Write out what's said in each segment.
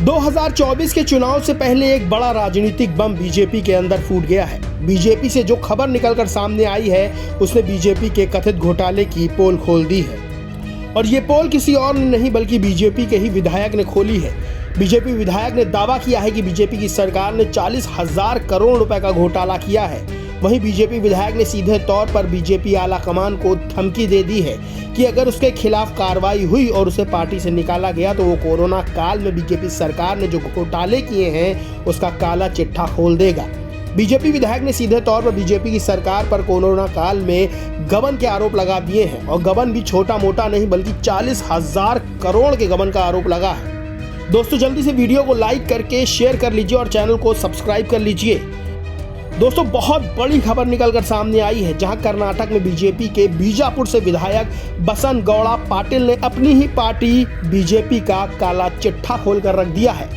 2024 के चुनाव से पहले एक बड़ा राजनीतिक बम बीजेपी के अंदर फूट गया है। बीजेपी से जो खबर निकलकर सामने आई है उसने बीजेपी के कथित घोटाले की पोल खोल दी है और ये पोल किसी और ने नहीं बल्कि बीजेपी के ही विधायक ने खोली है। बीजेपी विधायक ने दावा किया है कि बीजेपी की सरकार ने 40,000 करोड़ रुपए का घोटाला किया है। वहीं बीजेपी विधायक ने सीधे तौर पर बीजेपी आला कमान को धमकी दे दी है कि अगर उसके खिलाफ कार्रवाई हुई और उसे पार्टी से निकाला गया तो वो कोरोना काल में बीजेपी सरकार ने जो घोटाले किए हैं उसका काला चिट्ठा खोल देगा। बीजेपी विधायक ने सीधे तौर पर बीजेपी की सरकार पर कोरोना काल में गबन के आरोप लगा दिए हैं और गबन भी छोटा मोटा नहीं बल्कि 40,000 करोड़ के गबन का आरोप लगा है। दोस्तों जल्दी से वीडियो को लाइक करके शेयर कर लीजिए और चैनल को सब्सक्राइब कर लीजिए। दोस्तों बहुत बड़ी खबर निकलकर सामने आई है जहां कर्नाटक में बीजेपी के बीजापुर से विधायक बसन गौड़ा पाटिल ने अपनी ही पार्टी बीजेपी का काला चिट्ठा खोलकर रख दिया है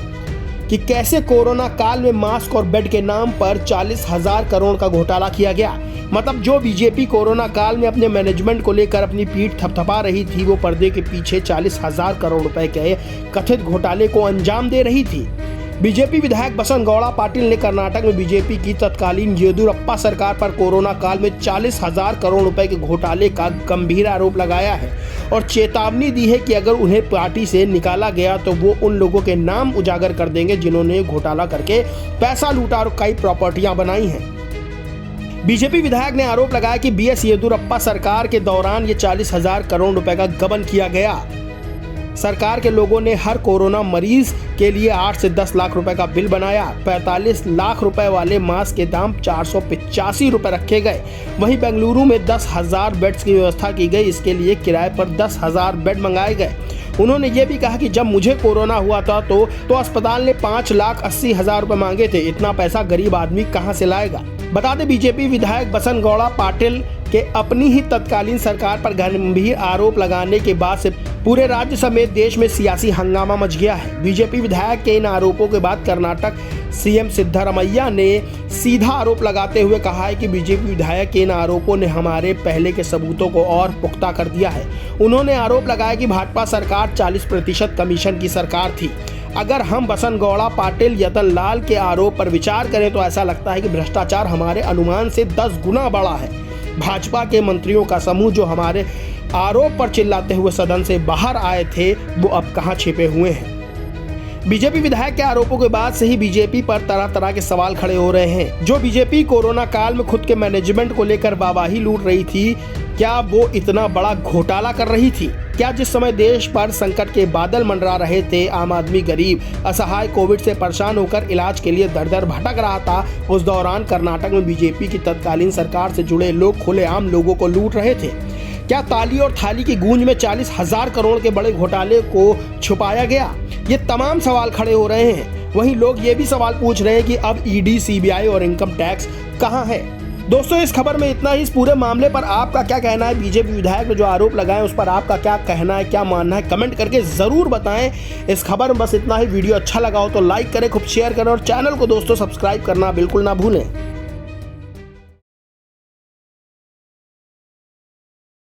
कि कैसे कोरोना काल में मास्क और बेड के नाम पर 40,000 करोड़ का घोटाला किया गया। मतलब जो बीजेपी कोरोना काल में अपने मैनेजमेंट को लेकर अपनी पीठ थपथपा रही थी वो पर्दे के पीछे 40,000 करोड़ रुपए के कथित घोटाले को अंजाम दे रही थी। बीजेपी विधायक बसन गौड़ा पाटिल ने कर्नाटक में बीजेपी की तत्कालीन येदियुरप्पा सरकार पर कोरोना काल में 40,000 करोड़ रुपए के घोटाले का गंभीर आरोप लगाया है और चेतावनी दी है कि अगर उन्हें पार्टी से निकाला गया तो वो उन लोगों के नाम उजागर कर देंगे जिन्होंने घोटाला करके पैसा लूटा और कई प्रॉपर्टियां बनाई हैं। बीजेपी विधायक ने आरोप लगाया कि बीएस येदियुरप्पा सरकार के दौरान ये 40,000 करोड़ रुपए का गबन किया गया। सरकार के लोगों ने हर कोरोना मरीज के लिए 8 से 10 लाख रुपए का बिल बनाया। 45 लाख रुपए वाले मास्क के दाम 485 रुपए रखे गए। वहीं बेंगलुरु में 10,000 बेड्स की व्यवस्था की गई। इसके लिए किराए पर 10,000 बेड मंगाए गए। उन्होंने ये भी कहा कि जब मुझे कोरोना हुआ था तो अस्पताल ने 5,80,000 रुपए मांगे थे। इतना पैसा गरीब आदमी कहां से लाएगा। बता दें बीजेपी विधायक बसन गौड़ा पाटिल के अपनी ही तत्कालीन सरकार पर गंभीर आरोप लगाने के बाद से पूरे राज्य समेत देश में सियासी हंगामा मच गया है। बीजेपी विधायक के इन आरोपों के बाद कर्नाटक सीएम सिद्धरामैया ने सीधा आरोप लगाते हुए कहा है कि बीजेपी विधायक के इन आरोपों ने हमारे पहले के सबूतों को और पुख्ता कर दिया है। उन्होंने आरोप लगाया कि भाजपा सरकार 40% कमीशन की सरकार थी। अगर हम बसन गौड़ा पाटिल यतन लाल के आरोप पर विचार करें तो ऐसा लगता है कि भ्रष्टाचार हमारे अनुमान से 10 गुना बड़ा है। भाजपा के मंत्रियों का समूह जो हमारे आरोप पर चिल्लाते हुए सदन से बाहर आए थे वो अब कहां छिपे हुए हैं। बीजेपी विधायक के आरोपों के बाद से ही बीजेपी पर तरह तरह के सवाल खड़े हो रहे हैं। जो बीजेपी कोरोना काल में खुद के मैनेजमेंट को लेकर वाहवाही लूट रही थी, क्या वो इतना बड़ा घोटाला कर रही थी? क्या जिस समय देश पर संकट के बादल मंडरा रहे थे, आम आदमी गरीब असहाय कोविड से परेशान होकर इलाज के लिए दर दर भटक रहा था, उस दौरान कर्नाटक में बीजेपी की तत्कालीन सरकार से जुड़े लोग खुलेआम लोगों को लूट रहे थे? क्या ताली और थाली की गूंज में 40,000 करोड़ के बड़े घोटाले को छुपाया गया? ये तमाम सवाल खड़े हो रहे हैं। वहीं लोग ये भी सवाल पूछ रहे हैं कि अब ईडी, सीबीआई और इनकम टैक्स कहां है? दोस्तों इस खबर में इतना ही। इस पूरे मामले पर आपका क्या कहना है? बीजेपी विधायक ने जो आरोप लगाए उस पर आपका क्या कहना है, क्या मानना है, कमेंट करके जरूर बताएं। इस खबर में बस इतना ही। वीडियो अच्छा लगा हो तो लाइक करें, खूब शेयर करें और चैनल को दोस्तों सब्सक्राइब करना बिल्कुल ना भूलें।